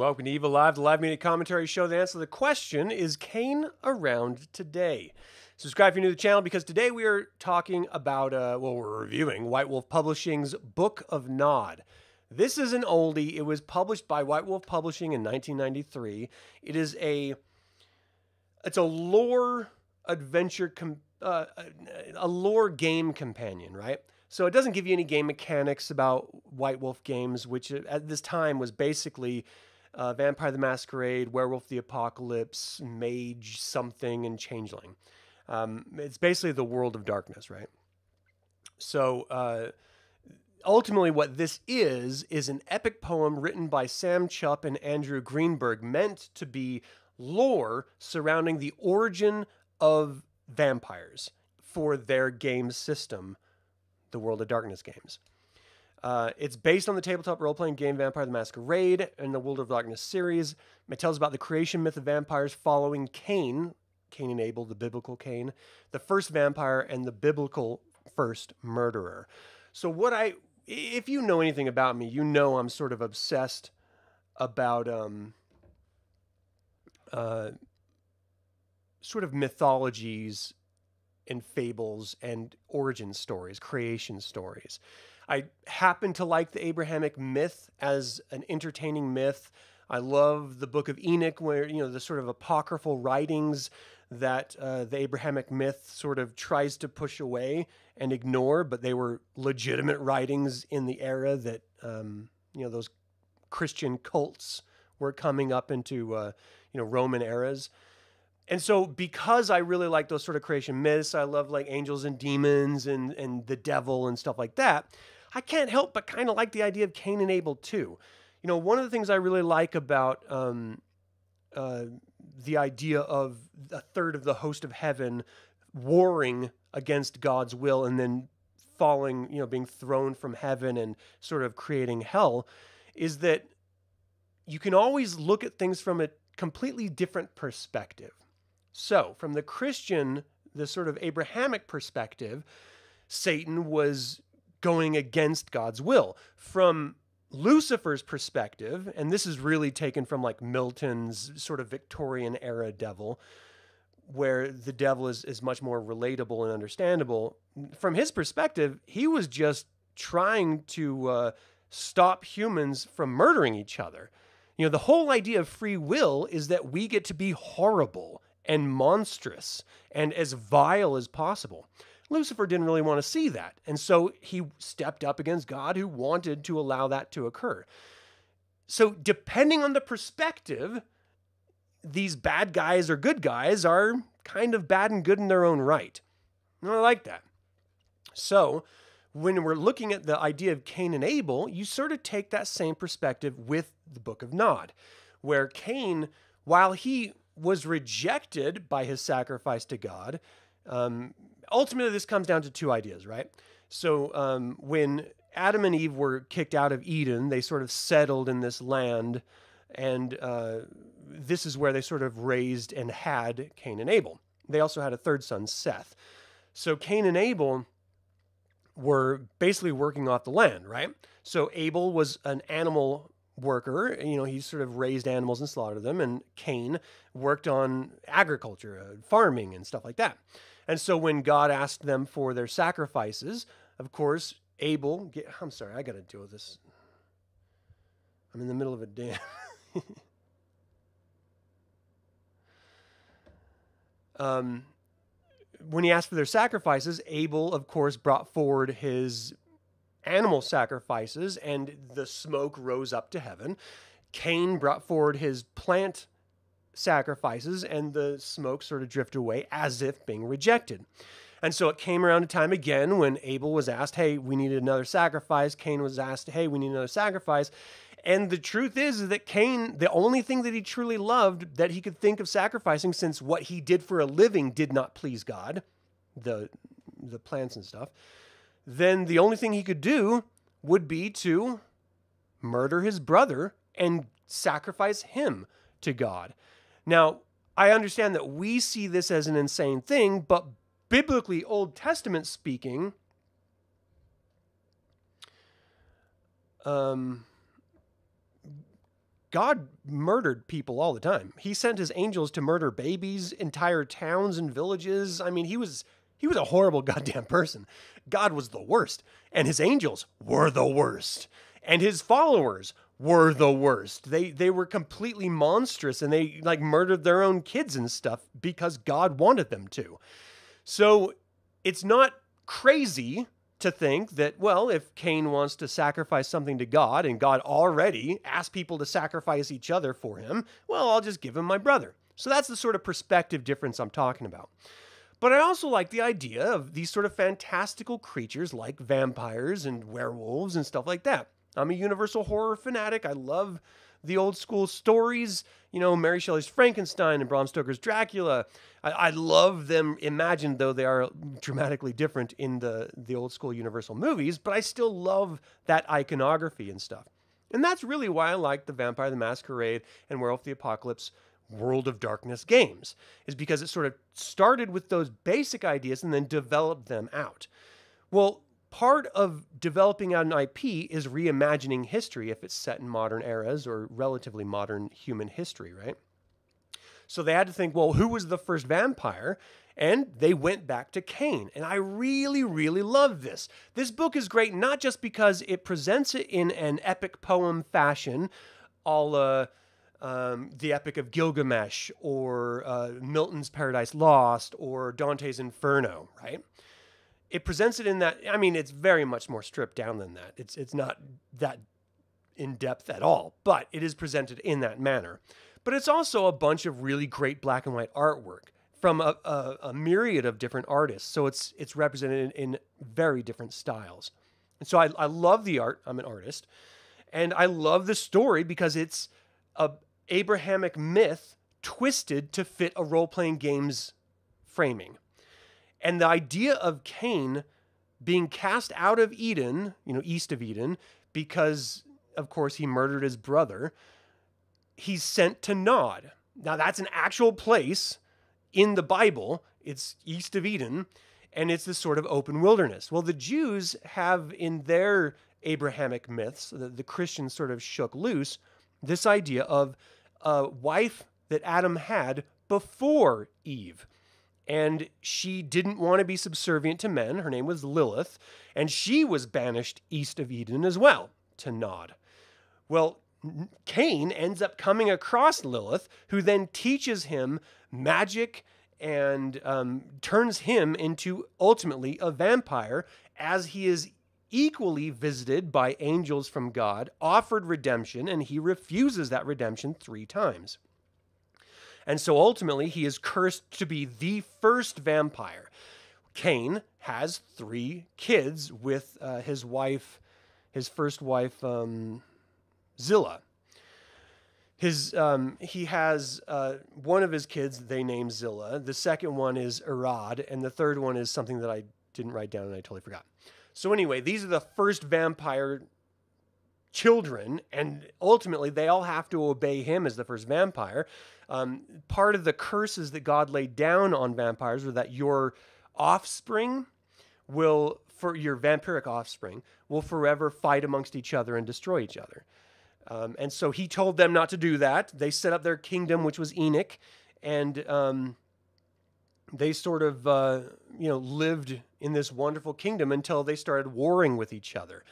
Welcome to Evil Live, the live media commentary show that answers the question, is Caine around today? Subscribe if you're new to the channel because today we are talking about, we're reviewing White Wolf Publishing's Book of Nod. This is an oldie. It was published by White Wolf Publishing in 1993. It's a lore adventure, a lore game companion, right? So it doesn't give you any game mechanics about White Wolf games, which at this time was basically Vampire the Masquerade, Werewolf the Apocalypse, Mage something, and Changeling. It's basically the world of darkness, right? So ultimately what this is an epic poem written by Sam Chupp and Andrew Greenberg meant to be lore surrounding the origin of vampires for their game system, the World of Darkness games. It's based on the tabletop role-playing game Vampire the Masquerade and the World of Darkness series. It tells about the creation myth of vampires following Cain and Abel, the biblical Cain, the first vampire and the biblical first murderer. So if you know anything about me, you know I'm sort of obsessed about sort of mythologies and fables and origin stories, creation stories. I happen to like the Abrahamic myth as an entertaining myth. I love the Book of Enoch, where, you know, the sort of apocryphal writings that the Abrahamic myth sort of tries to push away and ignore, but they were legitimate writings in the era that, you know, those Christian cults were coming up into, you know, Roman eras. And so because I really like those sort of creation myths, I love like angels and demons and the devil and stuff like that, I can't help but kind of like the idea of Cain and Abel too. You know, one of the things I really like about the idea of a third of the host of heaven warring against God's will and then falling, you know, being thrown from heaven and sort of creating hell, is that you can always look at things from a completely different perspective. So from the Christian, the sort of Abrahamic perspective, Satan was going against God's will. From Lucifer's perspective, and this is really taken from like Milton's sort of Victorian era devil, where the devil is much more relatable and understandable. From his perspective, he was just trying to stop humans from murdering each other. You know, the whole idea of free will is that we get to be horrible and monstrous and as vile as possible. Lucifer didn't really want to see that. And so he stepped up against God, who wanted to allow that to occur. So depending on the perspective, these bad guys or good guys are kind of bad and good in their own right. And I like that. So when we're looking at the idea of Cain and Abel, you sort of take that same perspective with the Book of Nod, where Cain, while he was rejected by his sacrifice to God, ultimately this comes down to two ideas, right? So when Adam and Eve were kicked out of Eden, they sort of settled in this land, and this is where they sort of raised and had Cain and Abel. They also had a third son, Seth. So Cain and Abel were basically working off the land, right? So Abel was an animal worker, you know, he sort of raised animals and slaughtered them, and Cain worked on agriculture, farming and stuff like that. And so when God asked them for their sacrifices, of course, I'm sorry, I got to deal with this. I'm in the middle of a damn... when he asked for their sacrifices, Abel, of course, brought forward his animal sacrifices, and the smoke rose up to heaven. Cain brought forward his plant sacrifices, and the smoke sort of drifted away as if being rejected. And so it came around a time again when Abel was asked, hey, we need another sacrifice. Cain was asked, hey, we need another sacrifice. And the truth is that Cain, the only thing that he truly loved that he could think of sacrificing, since what he did for a living did not please God, the plants and stuff, then the only thing he could do would be to murder his brother and sacrifice him to God. Now, I understand that we see this as an insane thing, but biblically, Old Testament speaking, God murdered people all the time. He sent his angels to murder babies, entire towns and villages. I mean, he was a horrible goddamn person. God was the worst, and his angels were the worst, and his followers were the worst. They were completely monstrous, and they like murdered their own kids and stuff because God wanted them to. So it's not crazy to think that, well, if Cain wants to sacrifice something to God and God already asked people to sacrifice each other for him, well, I'll just give him my brother. So that's the sort of perspective difference I'm talking about. But I also like the idea of these sort of fantastical creatures like vampires and werewolves and stuff like that. I'm a universal horror fanatic. I love the old school stories, you know, Mary Shelley's Frankenstein and Bram Stoker's Dracula. I love them imagined, though they are dramatically different in the old school Universal movies, but I still love that iconography and stuff. And that's really why I like the Vampire the Masquerade and Werewolf the Apocalypse World of Darkness games, is because it sort of started with those basic ideas and then developed them out. Well, part of developing out an IP is reimagining history if it's set in modern eras or relatively modern human history, right? So they had to think, well, who was the first vampire? And they went back to Cain. And I really, really love this. This book is great, not just because it presents it in an epic poem fashion, a la the Epic of Gilgamesh or Milton's Paradise Lost or Dante's Inferno, right? It presents it in that, I mean, it's very much more stripped down than that. It's not that in depth at all, but it is presented in that manner. But it's also a bunch of really great black and white artwork from a myriad of different artists. So it's represented in very different styles. And so I love the art. I'm an artist. And I love the story because it's a Abrahamic myth twisted to fit a role-playing game's framing. And the idea of Cain being cast out of Eden, you know, east of Eden, because, of course, he murdered his brother, he's sent to Nod. Now, that's an actual place in the Bible. It's east of Eden, and it's this sort of open wilderness. Well, the Jews have in their Abrahamic myths, the Christians sort of shook loose, this idea of a wife that Adam had before Eve. And she didn't want to be subservient to men. Her name was Lilith. And she was banished east of Eden as well, to Nod. Well, Cain ends up coming across Lilith, who then teaches him magic and turns him into ultimately a vampire, as he is equally visited by angels from God, offered redemption, and he refuses that redemption 3 times. And so ultimately, he is cursed to be the first vampire. Cain has 3 kids with his first wife, Zillah. He has one of his kids they name Zillah. The second one is Arad, and the third one is something that I didn't write down and I totally forgot. So anyway, these are the first vampire children, and ultimately they all have to obey him as the first vampire. Part of the curses that God laid down on vampires were that your offspring for your vampiric offspring, will forever fight amongst each other and destroy each other. And so he told them not to do that. They set up their kingdom, which was Enoch, and they sort of lived in this wonderful kingdom until they started warring with each other.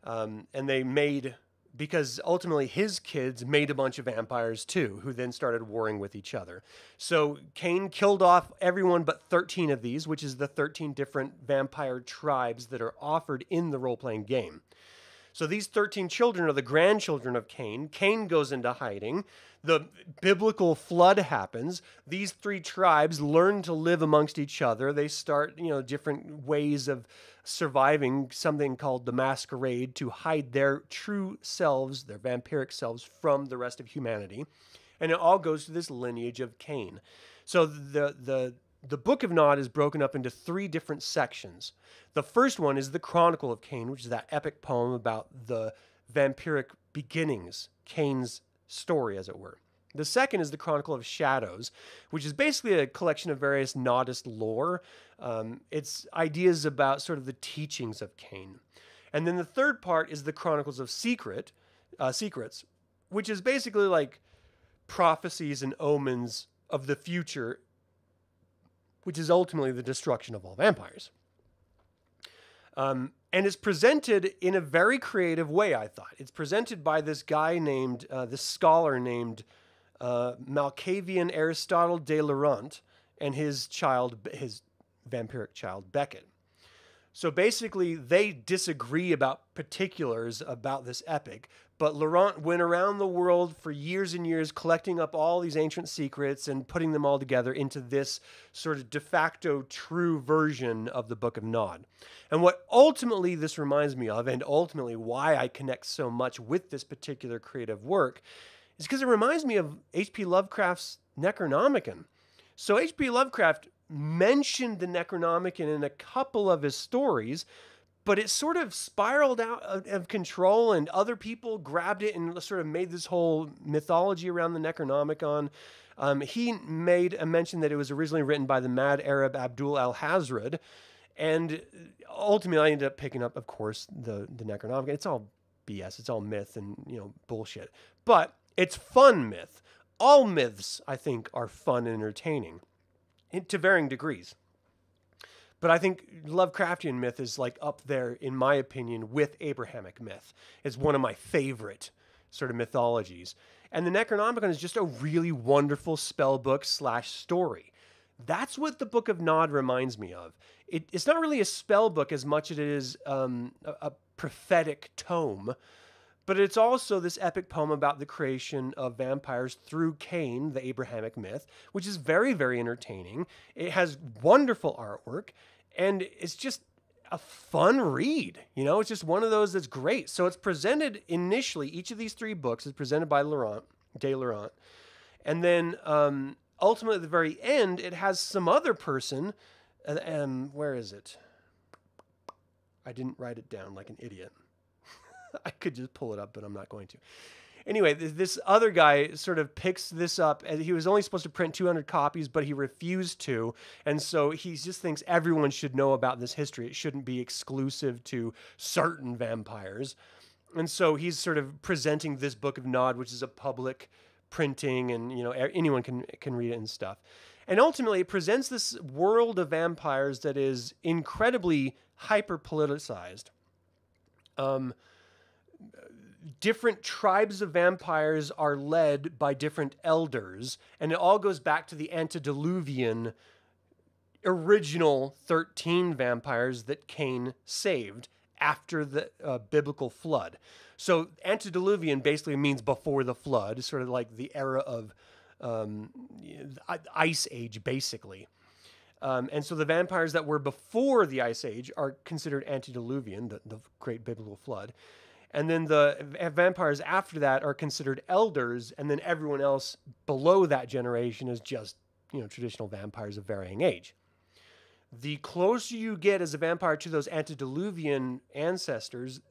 And they made, because ultimately his kids made a bunch of vampires too, who then started warring with each other. So Cain killed off everyone but 13 of these, which is the 13 different vampire tribes that are offered in the role-playing game. So these 13 children are the grandchildren of Cain. Cain goes into hiding. The biblical flood happens. These 3 tribes learn to live amongst each other. They start, different ways of surviving, something called the masquerade, to hide their true selves, their vampiric selves, from the rest of humanity. And it all goes to this lineage of Cain. So the Book of Nod is broken up into 3 different sections. The first one is the Chronicle of Caine, which is that epic poem about the vampiric beginnings, Cain's story, as it were. The second is the Chronicle of Shadows, which is basically a collection of various Nodist lore. It's ideas about sort of the teachings of Cain. And then the third part is the Chronicles of Secrets, which is basically like prophecies and omens of the future, which is ultimately the destruction of all vampires. And it's presented in a very creative way, I thought. It's presented by this guy named, this scholar named Malkavian Aristotle de Laurent and his vampiric child, Beckett. So basically, they disagree about particulars about this epic, but Laurent went around the world for years and years collecting up all these ancient secrets and putting them all together into this sort of de facto true version of the Book of Nod. And what ultimately this reminds me of, and ultimately why I connect so much with this particular creative work, is because it reminds me of H.P. Lovecraft's Necronomicon. So H.P. Lovecraft mentioned the Necronomicon in a couple of his stories, but it sort of spiraled out of control, and other people grabbed it and sort of made this whole mythology around the Necronomicon. He made a mention that it was originally written by the mad Arab Abdul al-Hazred, and ultimately I ended up picking up, of course, the Necronomicon. It's all BS. It's all myth and, bullshit. But it's fun myth. All myths, I think, are fun and entertaining to varying degrees. But I think Lovecraftian myth is like up there, in my opinion, with Abrahamic myth. It's one of my favorite sort of mythologies. And the Necronomicon is just a really wonderful spell book / story. That's what the Book of Nod reminds me of. It's not really a spell book as much as it is a prophetic tome, but it's also this epic poem about the creation of vampires through Caine, the Abrahamic myth, which is very, very entertaining. It has wonderful artwork, and it's just a fun read. It's just one of those that's great. So it's presented initially, each of these 3 books is presented by de Laurent. And then ultimately at the very end, it has some other person. Where is it? I didn't write it down like an idiot. I could just pull it up, but I'm not going to. Anyway, this other guy sort of picks this up, and he was only supposed to print 200 copies, but he refused to. And so he just thinks everyone should know about this history. It shouldn't be exclusive to certain vampires. And so he's sort of presenting this Book of Nod, which is a public printing, and anyone can read it and stuff. And ultimately, it presents this world of vampires that is incredibly hyper-politicized. Different tribes of vampires are led by different elders, and it all goes back to the antediluvian original 13 vampires that Caine saved after the biblical flood. So antediluvian basically means before the flood, sort of like the era of Ice Age, basically. And so the vampires that were before the Ice Age are considered antediluvian, the great biblical flood. And then the vampires after that are considered elders, and then everyone else below that generation is just, traditional vampires of varying age. The closer you get as a vampire to those antediluvian ancestors,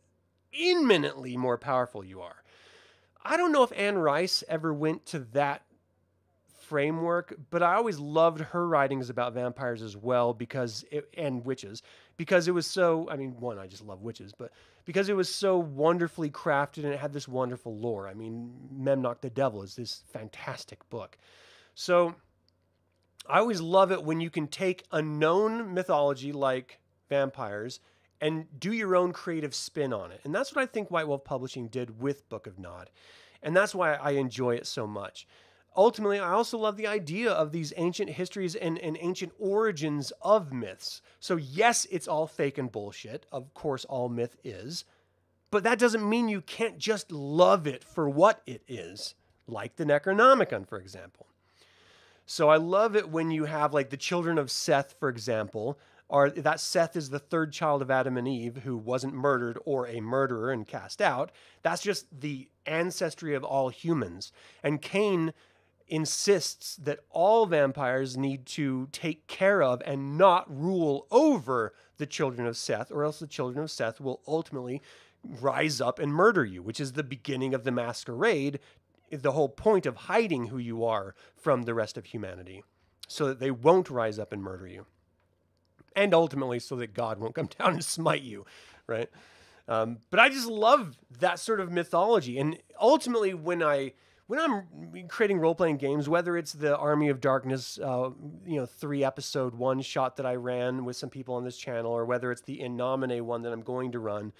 imminently more powerful you are. I don't know if Anne Rice ever went to that framework, but I always loved her writings about vampires as well, and witches, because it was so, one, I just love witches, but because it was so wonderfully crafted and it had this wonderful lore. Memnoch the Devil is this fantastic book. So I always love it when you can take a known mythology like vampires and do your own creative spin on it. And that's what I think White Wolf Publishing did with Book of Nod. And that's why I enjoy it so much. Ultimately, I also love the idea of these ancient histories and ancient origins of myths. So yes, it's all fake and bullshit. Of course, all myth is. But that doesn't mean you can't just love it for what it is, like the Necronomicon, for example. So I love it when you have like the children of Seth, for example, that Seth is the 3rd child of Adam and Eve who wasn't murdered or a murderer and cast out. That's just the ancestry of all humans. And Caine insists that all vampires need to take care of and not rule over the children of Seth, or else the children of Seth will ultimately rise up and murder you, which is the beginning of the masquerade, the whole point of hiding who you are from the rest of humanity, so that they won't rise up and murder you. And ultimately so that God won't come down and smite you, right? But I just love that sort of mythology. And ultimately, when I'm creating role-playing games, whether it's the Army of Darkness, 3-episode one shot that I ran with some people on this channel, or whether it's the In Nomine one that I'm going to run,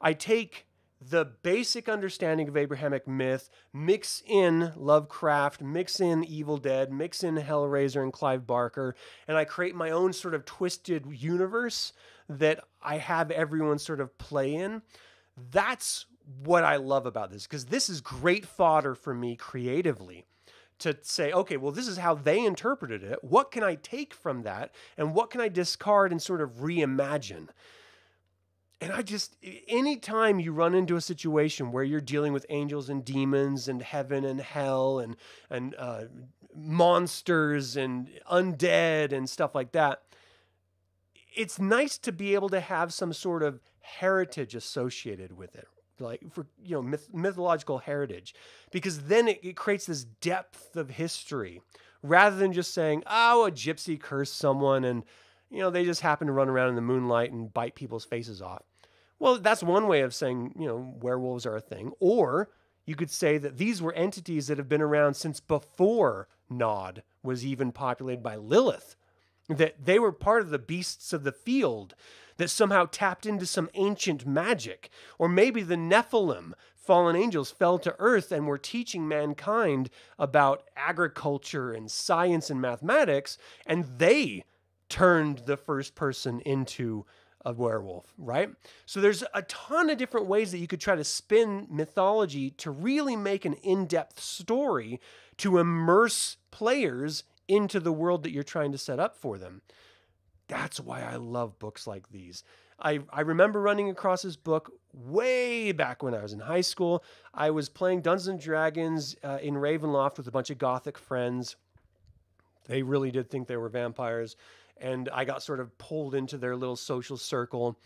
I take the basic understanding of Abrahamic myth, mix in Lovecraft, mix in Evil Dead, mix in Hellraiser and Clive Barker, and I create my own sort of twisted universe that I have everyone sort of play in. That's what I love about this, because this is great fodder for me creatively to say, okay, well, this is how they interpreted it. What can I take from that? And what can I discard and sort of reimagine? And anytime you run into a situation where you're dealing with angels and demons and heaven and hell and monsters and undead and stuff like that, it's nice to be able to have some sort of heritage associated with it, like for mythological heritage, because then it creates this depth of history rather than just saying, oh, a gypsy cursed someone and they just happen to run around in the moonlight and bite people's faces off. Well, that's one way of saying, werewolves are a thing. Or you could say that these were entities that have been around since before Nod was even populated by Lilith. That they were part of the beasts of the field that somehow tapped into some ancient magic. Or maybe the Nephilim, fallen angels, fell to earth and were teaching mankind about agriculture and science and mathematics, and they turned the first person into a werewolf, right? So there's a ton of different ways that you could try to spin mythology to really make an in-depth story to immerse players into the world that you're trying to set up for them. That's why I love books like these. I remember running across this book way back when I was in high school. I was playing Dungeons and Dragons in Ravenloft with a bunch of gothic friends. They really did think they were vampires, and I got sort of pulled into their little social circle.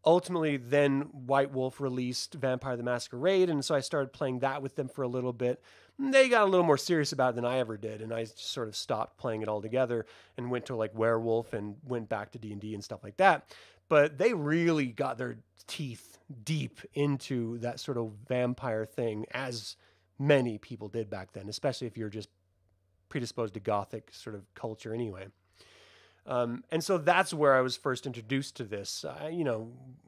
Ultimately, then White Wolf released Vampire the Masquerade, and so I started playing that with them for a little bit. They got a little more serious about it than I ever did, and I just sort of stopped playing it altogether and went to like Werewolf and went back to D&D and stuff like that. But they really got their teeth deep into that sort of vampire thing, as many people did back then, especially if you're just predisposed to gothic sort of culture anyway. And so that's where I was first introduced to this.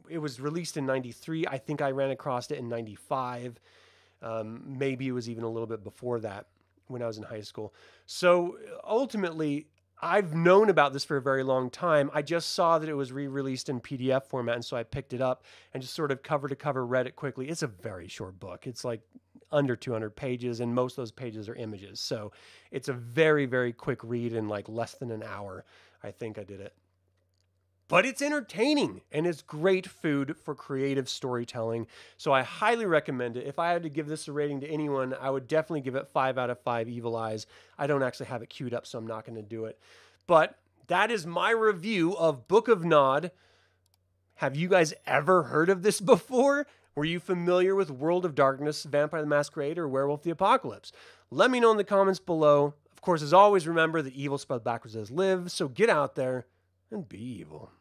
It was released in 93. I think I ran across it in 95. Maybe it was even a little bit before that when I was in high school. So ultimately, I've known about this for a very long time. I just saw that it was re-released in PDF format, and so I picked it up and just sort of cover to cover read it quickly. It's a very short book. It's like under 200 pages, and most of those pages are images. So it's a very, very quick read in like less than an hour. I think I did it. But it's entertaining, and it's great food for creative storytelling. So I highly recommend it. If I had to give this a rating to anyone, I would definitely give it 5 out of 5 evil eyes. I don't actually have it queued up, so I'm not going to do it. But that is my review of Book of Nod. Have you guys ever heard of this before? Were you familiar with World of Darkness, Vampire the Masquerade, or Werewolf the Apocalypse? Let me know in the comments below. Of course, as always, remember that evil spelled backwards is live, so get out there and be evil.